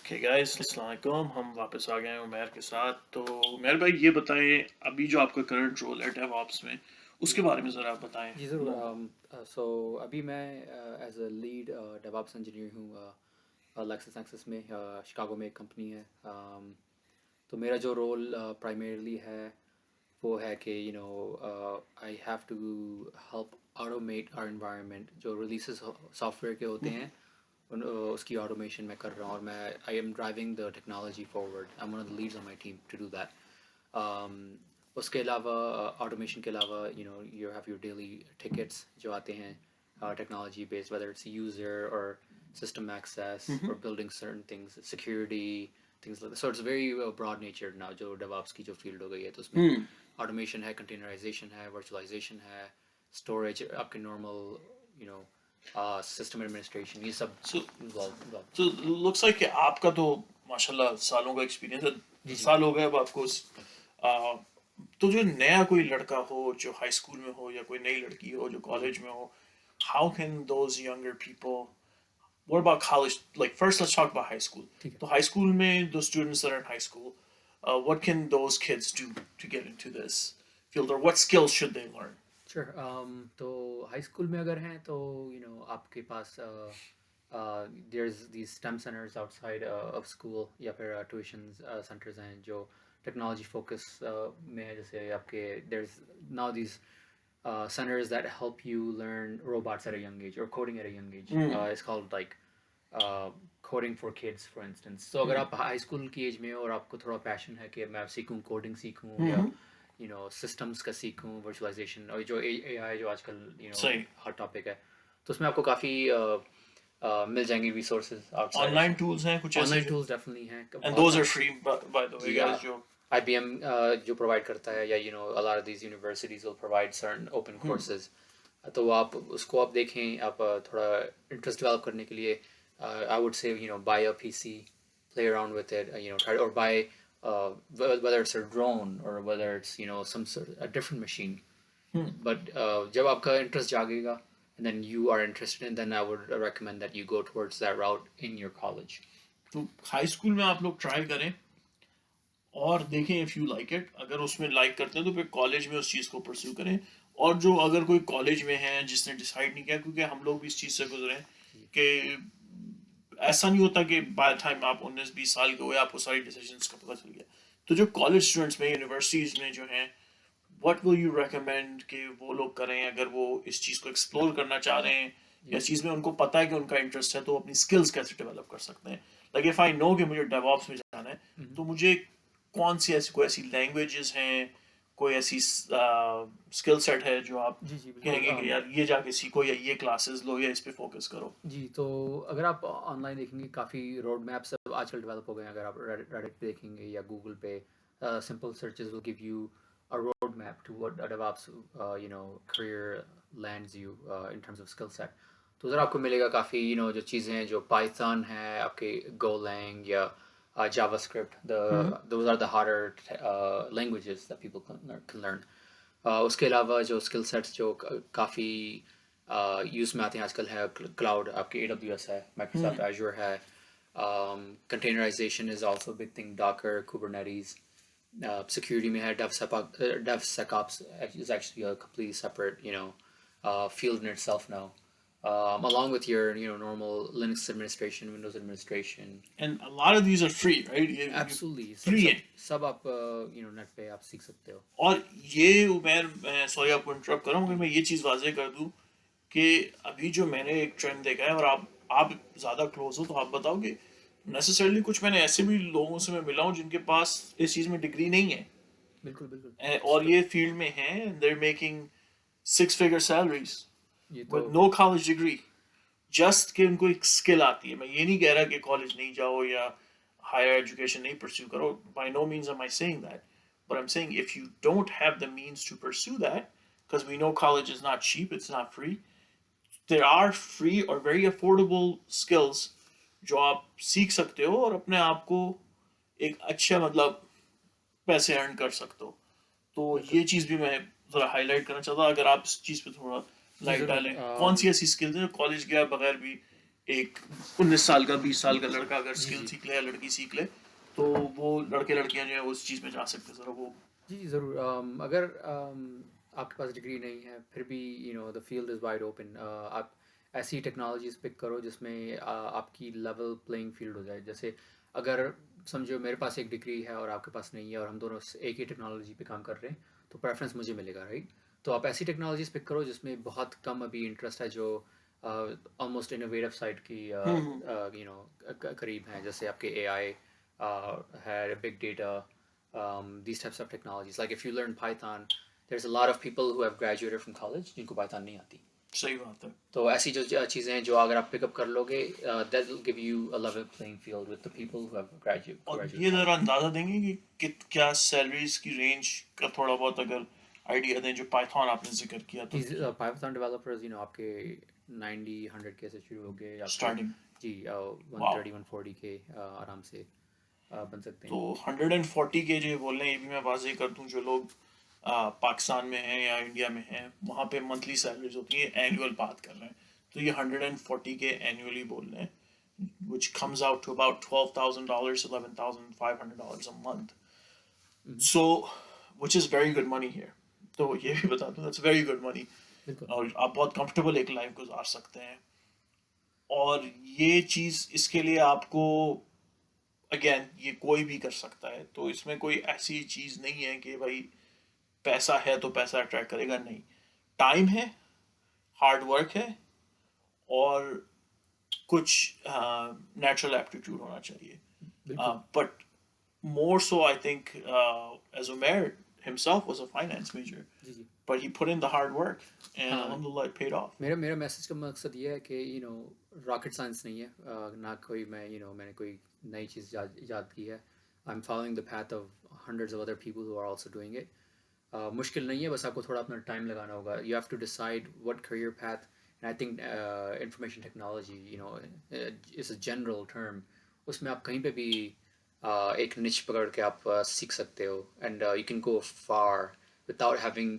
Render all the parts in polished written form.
Okay guys अस्सलाम वालेकुम। हम वापस आ गए हैं उमैर के साथ। तो उमैर भाई ये बताएं, अभी जो आपका करंट रोल है डेवऑप्स में, जी, उसके बारे में ज़रा आप बताएं जी ज़रूर। लोगों को। सो अभी मैं as a lead DevOps engineer हूँ लेक्सस नैक्सस में। शिकागो में एक कंपनी है। तो मेरा जो रोल प्राइमरीली है वो है कि I have to help automate our environment. जो रिलीजेस सॉफ्टवेयर के होते हैं उसकी ऑटोमेशन मैं कर रहा हूँ, और मैं I am driving the technology forward. I am one of the leads on my team to do that. um, उसके अलावा ऑटोमेशन के अलावा you have your daily tickets जो आते हैं technology based, whether it's user और सिस्टम एक्सेस हम्म। और building certain things, security things like that. So it's very broad nature now जो डेवऑप्स की जो फील्ड हो गई है। तो उसमें हम्म। ऑटोमेशन है, कंटेनराइजेशन है, वर्चुअलाइजेशन है, स्टोरेज, आपके normal you know system administration, ये सब सो इन्वॉल्व। सो लुक्स लाइक कि आपका तो माशाल्लाह सालों का एक्सपीरियंस है। जी जी। साल हो गए अब आपको आ, तो जो नया कोई लड़का हो जो हाई स्कूल में हो या कोई नई लड़की हो जो जी कॉलेज में हो, how can those younger people, what about college? Like, first, let's talk about high school. ठीक है। So, high school, mein, the students that are in high school, what can those kids do to get into this field, or what skills should they learn? Sure. तो high school में अगर हैं तो आपके पास there is these STEM centers outside of school, या फिर tuition centres हैं जो टेक्नोलॉजी फोकस में है। जैसे आपके there is now these centers that help you learn robots at a young age or coding at a young age. Mm. It's called like uh, coding for kids for instance. तो अगर Mm. आप high school की as में हो और आपको थोड़ा passion है कि मैं सीखूं, कोडिंग सीखूं, या Mm-hmm. सिस्टम्स का सीखूं, वर्चुअलाइजेशन, और जो ए आई जो आजकल Say, हॉट टॉपिक है, तो उसमें आपको काफ़ी मिल जाएंगी resources outside online of. tools हैं कुछ ऐसे ऑनलाइन जो, टूल्स डेफिनेटली हैं, and बहुत those are सारे। free, by the way, जी, guys. जो, आई बी एम जो प्रोवाइड करता है, या a lot of these universities will provide certain open hmm. courses। तो आप उसको आप देखें, आप थोड़ा इंटरेस्ट डेवलप करने के लिए I would say buy a PC, play around with it, try, or buy whether it's a drone or whether it's some sort a different machine। Hmm. But जब आपका interest जागेगा and then you are interested in, then I would recommend that you go towards that route in your college। तो high school में आप लोग try करें और देखें if you like it. अगर उसमें लाइक करते हैं तो फिर कॉलेज में उस चीज़ को परस्यू करें। और जो अगर कोई कॉलेज में है जिसने डिसाइड नहीं किया, क्योंकि हम लोग भी इस चीज़ से गुजरे हैं जी कि ऐसा नहीं होता कि बाय द टाइम आप 19-20 साल के हुए आपको सारी डिसीजंस का पता चल गया। तो जो कॉलेज स्टूडेंट्स में, यूनिवर्सिटीज़ में जो हैं, व्हाट विल यू रेकमेंड कि वो लोग करें अगर वो इस चीज़ को एक्सप्लोर करना चाह रहे हैं, या जी। इस चीज़ में उनको पता है कि उनका इंटरेस्ट है, तो वो अपनी स्किल्स कैसे डेवलप कर सकते हैं। लाइक इफ़ आई नो कि मुझे डेवऑप्स में जाना है, हम्म। तो मुझे कौन सी ऐसी कोई ऐसी लैंग्वेजेस हैं, कोई ऐसी स्किल सेट है जो आप जी जी बिल्कुल। कहेंगे कि यार ये जाके सीखो या ये क्लासेस लो या इस पे फोकस करो। जी, तो अगर आप ऑनलाइन देखेंगे काफ़ी रोड मैप्स अब आजकल डेवलप हो गए हैं। अगर आप रेडिट पे देखेंगे या गूगल पे, simple searches will give you a road map to what DevOps career lands you in terms of skill set। तो उधर आपको मिलेगा काफ़ी जो चीज़ें हैं, जो पाइथन है, आपके गोलैंग या JavaScript, hmm. those are the harder languages that people can learn। उसके अलावा जो स्किल सेट्स जो काफ़ी यूज़ में आते हैं आजकल है क्लाउड, आपके AWS है, हम्म। माइक्रोसॉफ्ट एजूर है। Containerization is also big thing, Docker, Kubernetes. Security में है DevSecOps is actually a completely separate field in itself now, along with your normal Linux administration, Windows administration। And a lot of these are free, right? ये absolutely सब free सब हैं। सब आप net पे आप सीख सकते हो। और ये उमेर, मैं सॉरी आपको इंटरप्ट कर रहा हूँ, कि जी मैं ये चीज़ वाज़ेह कर दूँ कि अभी जो मैंने एक ट्रेंड देखा है, और आप ज़्यादा क्लोज हो तो आप बताओ कि नेसेसरली कुछ मैंने ऐसे भी लोगों से मैं मिला हूँ जिनके पास इस चीज़ में डिग्री नहीं है, बिल्कुल बिल्कुल। और ये फील्ड में हैं, they're making 6 figure salaries ये तो with no college degree, just कि उनको एक स्किल आती है। मैं ये नहीं कह रहा कि कॉलेज नहीं जाओ या हायर एजुकेशन नहीं परस्यू करो, by no means am I saying that, but I am saying if you don't have the means to pursue that, because we know college is not cheap, it's not free, there are free or very affordable skills जो आप सीख सकते हो और अपने आप को एक अच्छे, मतलब, पैसे अर्न कर सकते हो। तो बिल्कुल। ये चीज़ भी मैं ज़रा हाईलाइट करना चाहता, अगर आप इस चीज़ पे थोड़ा जी लाइट ज़रूर। डालें, कौन सी ऐसी स्किल्स हैं जो कॉलेज गया बगैर भी एक 19 साल का 20 साल का लड़का अगर जी स्किल जी सीख ले या लड़की सीख ले तो वो लड़के लड़कियां जो है उस चीज़ में जा सकते हैं, ज़रा वो जी जी, ज़रूर। अगर आपके पास डिग्री नहीं है फिर भी the field is wide open. आप ऐसी टेक्नोलॉजीज पिक करो जिसमें आपकी लेवल प्लेइंग फील्ड हो जाए। जैसे अगर समझो मेरे पास एक डिग्री है और आपके पास नहीं है और हम दोनों एक ही टेक्नोलॉजी पे काम कर रहे हैं तो प्रेफरेंस मुझे मिलेगा, राइट? तो आप ऐसी टेक्नोलॉजीज पिक करो जिसमें बहुत कम अभी इंटरेस्ट है, जो ऑलमोस्ट इनोवेटिव साइड की हम्म करीब हैं, जैसे आपके एआई है, big data, these types of technologies. Like if you learn Python, there's a lot of people who have graduated from college जिनको Python नहीं आती। सही बात है। तो ऐसी जो चीज़ें हैं जो अगर आप पिकअप कर लोगे, that will give you a level playing field with the people who have और graduated ये ज़रा college। अंदाज़ा देंगे कि क्या सैलरीज की रेंज का थोड़ा बहुत अगर आइडिया दें, जो पाइथन आपने जिक्र किया तो जी, पाइथन डेवलपर्स आपके 90-100 के से शुरू हो गए, या फिर स्टार्टिंग। जी वन वाह। थर्टी 140 के आराम से बन सकते तो हैं। 140 के जो बोल रहे हैं, ये भी मैं वाजे कर दूं, जो लोग पाकिस्तान में हैं या इंडिया में हैं वहाँ पे मंथली सैलरीज होती है, एनुअल बात कर रहे हैं, तो ये 140 के एनुअली बोल रहे हैं, which comes out to about $12,000, $11,500 a month. Hmm, So, which is very good money here. तो ये भी बता दूं, that's very good money. बिल्कुल। और आप बहुत कंफर्टेबल एक लाइफ गुजार सकते हैं। और ये चीज़ इसके लिए आपको, अगेन, ये कोई भी कर सकता है, तो इसमें कोई ऐसी चीज़ नहीं है कि भाई पैसा है तो पैसा अट्रैक्ट करेगा, नहीं। टाइम है, हार्ड वर्क है, और कुछ नेचुरल एप्टीट्यूड होना चाहिए। बिल्कुल। But more so, I think, as Umair himself was a finance major, जी जी। but he put in the hard work, and हाँ, alhamdulillah it paid off. मेरा मेरा मैसेज का मकसद ये है कि रॉकेट साइंस नहीं है, ना कोई मैं मैंने कोई नई चीज़ ईजाद की है। I am following the path of hundreds of other people who are also doing it. मुश्किल नहीं है, बस आपको थोड़ा अपना टाइम लगाना होगा। You have to decide what career path. And I think information technology is a general term. उसमें आप कहीं पे भी एक निच पकड़ के आप सीख सकते हो, and you can go far without having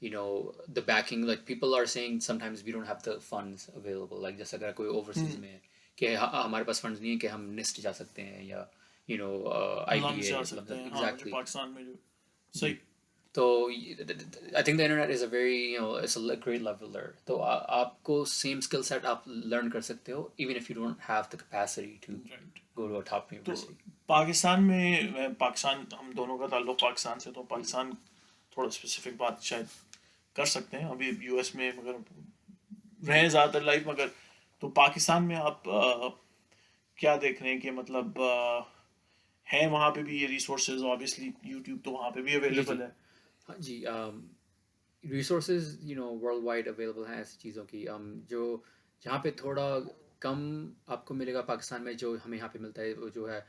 the backing. Like people are saying sometimes we don't have the funds available, like जैसे अगर कोई overseas में है कि हमारे पास funds नहीं है कि हम NIST जा सकते हैं, या लम्स IBA, जा सकते मतलब हैं, हाँ, जो exactly। पाकिस्तान में जो जी। सही। तो I think the internet is a very it's a great leveler। तो आपको same skill set आप learn कर सकते हो even if you don't have the capacity to right. go to a top तो university। पाकिस्तान में, पाकिस्तान, हम दोनों का ताल्लुक पाकिस्तान से, तो जी जी। पाकिस्तान थोड़ा स्पेसिफिक बात शायद कर सकते हैं। अभी यूएस में मगर रहे ज़्यादातर लाइफ, मगर तो पाकिस्तान में आप क्या देख रहे हैं कि मतलब हैं वहाँ पे भी ये रिसोर्सेज, ऑब्वियसली यूट्यूब तो वहाँ पे भी जी जी। अवेलेबल है। हाँ जी। रिसोर्सेज वर्ल्ड वाइड अवेलेबल हैं ऐसी चीज़ों की, जो जहाँ पे थोड़ा कम आपको मिलेगा पाकिस्तान में, जो हमें यहाँ पे मिलता है, वो जो है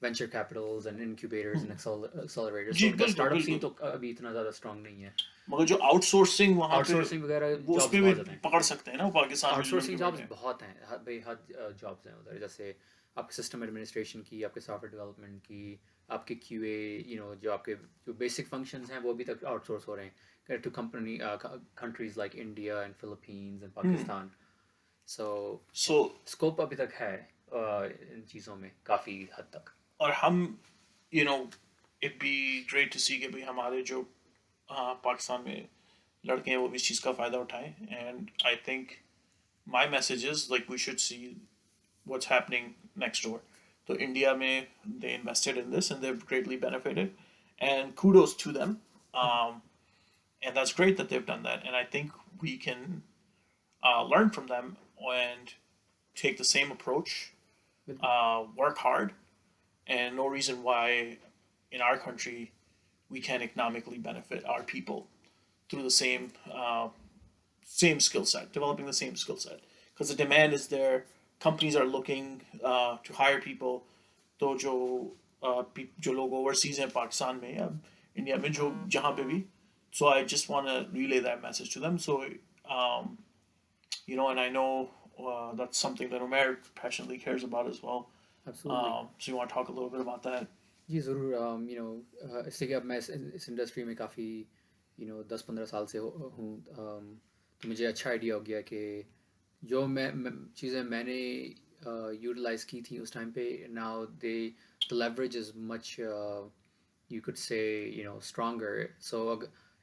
venture capitals and incubators and accelerators. जी तो उनका बिल्कुल स्टार्टअप सीन बिल्कुल। तो अभी इतना ज़्यादा स्ट्रांग नहीं है। मगर जो आउटसोर्सिंग वहाँ पे, आउटसोर्सिंग वगैरह वो जॉब्स उसमें भी बहुत ज़्यादा हैं। पकड़ सकते हैं ना, वो पाकिस्तान में जो लड़के आउटसोर्सिंग बैठे जॉब्स हैं। बहुत हैं, बेहद जॉब्स हैं उधर। जैसे आपके सिस्टम एडमिनिस्ट्रेशन की, आपके सॉफ्टवेयर डेवलपमेंट की, आपके QA, जो आपके जो बेसिक फंक्शंस हैं वो अभी तक आउटसोर्स हो रहे हैं to company countries like India and Philippines and Pakistan. So so scope अभी तक है इन चीज़ों में काफ़ी हद तक। और हम, you know, it be great to see कि भाई हमारे जो पाकिस्तान में लड़के हैं वो भी इस चीज़ का फ़ायदा उठाएं, and I think my message is like we should see what's happening next door. So India में they invested in this and they've greatly benefited, and kudos to them. Um, and that's great that they've done that. And I think we can learn from them and take the same approach, बिल्कुल। work hard, and no reason why in our country we can economically benefit our people through the same skill set, developing the same skill set, because the demand is there. Companies are looking to hire people. तो जो लोग overseas हैं पाकिस्तान में या India में, जो जहाँ पे भी, so I just want to relay that message to them. So um, and I know that's something that Omer passionately cares about as well. Absolutely. So you want to talk a little bit about that? जी ज़रूर। इससे कि अब मैं इस industry में काफ़ी 10-15 साल से हूँ, तो मुझे अच्छा आइडिया हो गया कि जो मैं चीज़ें मैंने यूटिलाइज की थी उस टाइम पे, now they the leverage is much, you could say, stronger. So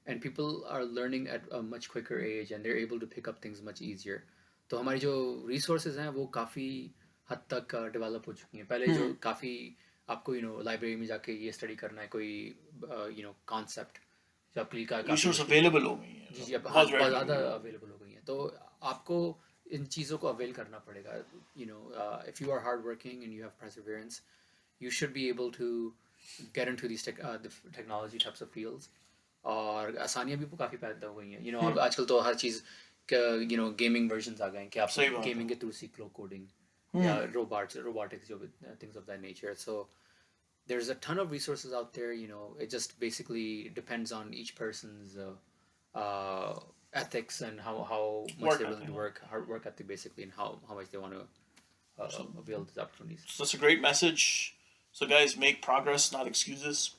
and people are learning at a much quicker age and they're able to pick up things much easier. तो हमारी जो resources हैं वो काफ़ी हद तक develop हो चुकी हैं. पहले जो काफ़ी आपको लाइब्रेरी में जाके ये स्टडी करना है कोई कॉन्सेप्ट जो आपके लिए काफ़ी रिसोर्स मुश्किल. अवेलेबल हो गई जी है, जी, अब हाँ बहुत बहुत readily ज़्यादा available. अवेलेबल हो गई हैं, तो आपको इन चीज़ों को अवेल करना पड़ेगा. If you are hard working and you have perseverance, you should be able to get into these the technology types of fields. और आसानियाँ भी काफ़ी पैदा हो गई हैं. अब आजकल तो हर चीज़ गेमिंग वर्जन्स आ गए हैं कि आप सही बात है. गेमिंग के थ्रू सीख लो कोडिंग या रोबोटिक्स जो things of that nature. So there's a ton of resources out there. It just basically depends on each person's uh, ethics and how much Work they're willing ethic. to work, hard work ethic basically, and how much they want to So, avail these opportunities. so that's a great message. So guys, make progress, not excuses.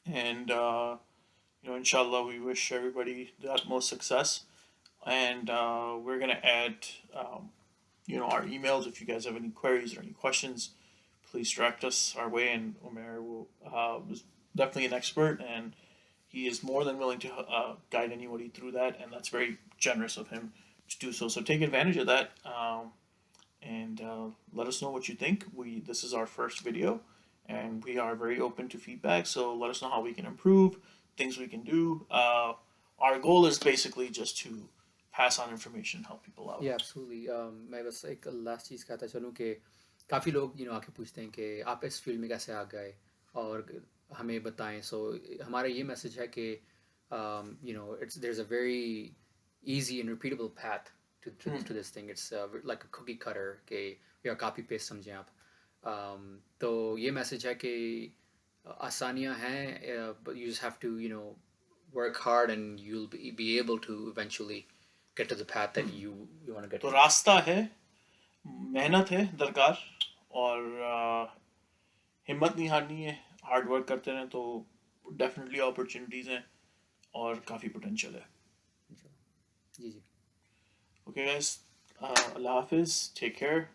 And inshallah, we wish everybody the utmost success. And we're gonna add our emails. If you guys have any queries or any questions, please direct us our way. And Omer was definitely an expert, and he is more than willing to guide anybody through that, and that's very generous of him to do so. So take advantage of that, and let us know what you think. This is our first video, and we are very open to feedback. So let us know how we can improve, things we can do. Our goal is basically just to pass on information, help people out. Yeah, absolutely. मैं बस एक last चीज़ कहता चलूँ कि काफ़ी लोग आके पूछते हैं कि आप इस फील्ड में कैसे आ गए और हमें बताएं. सो हमारा ये मैसेज है कि it's there's a very easy and repeatable path to this thing. It's like a cookie cutter के या कॉपी पेस्ट समझें आप. तो ये मैसेज है कि आसानियाँ हैं, but you just have to work hard and you'll be able to eventually get to the path that you want to get तो to. रास्ता है, मेहनत है दरकार, और हिम्मत नहीं हारनी है. हार्ड वर्क करते रहें तो डेफिनेटली अपॉर्चुनिटीज़ हैं और काफ़ी पोटेंशियल है. जी जी. Okay guys, Allah Hafiz, take care.